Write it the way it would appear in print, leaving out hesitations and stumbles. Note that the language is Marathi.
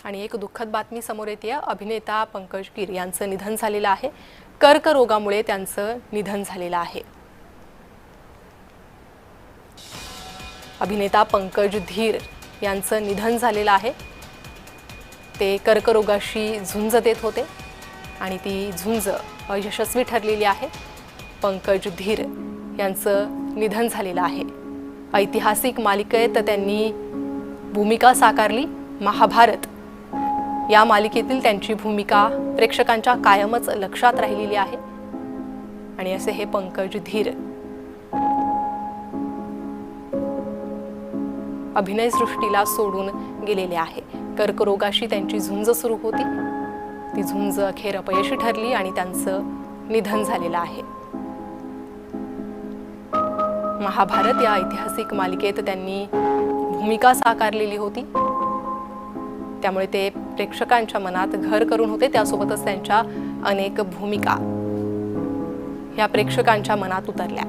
आणि एक दुःखद बातमी समोर येते। अभिनेता पंकज गिर यांचं निधन झालेलं आहे। कर्करोगामुळे त्यांचं निधन झालेलं आहे। अभिनेता पंकज धीर यांचं निधन झालेलं आहे। ते कर्करोगाशी झुंज देत होते आणि ती झुंज यशस्वी ठरलेली आहे। पंकज धीर यांचं निधन झालेलं आहे। ऐतिहासिक मालिकेत त्यांनी भूमिका साकारली। महाभारत या मालिकेतील त्यांची भूमिका प्रेक्षकांच्या कायमच लक्षात राहिलेली आहे। आणि असे हे पंकज धीर अभिनय सृष्टीला सोडून गेलेले आहे। कर्करोगाशी त्यांची झुंज सुरू होती। ती झुंज अखेर अपयशी ठरली आणि त्यांचं निधन झालेलं आहे। महाभारत या ऐतिहासिक मालिकेत त्यांनी भूमिका साकारलेली होती, त्यामुळे ते प्रेक्षकांच्या मनात घर करून होते। त्यासोबतच त्यांच्या अनेक भूमिका या प्रेक्षकांच्या मनात उतरल्या।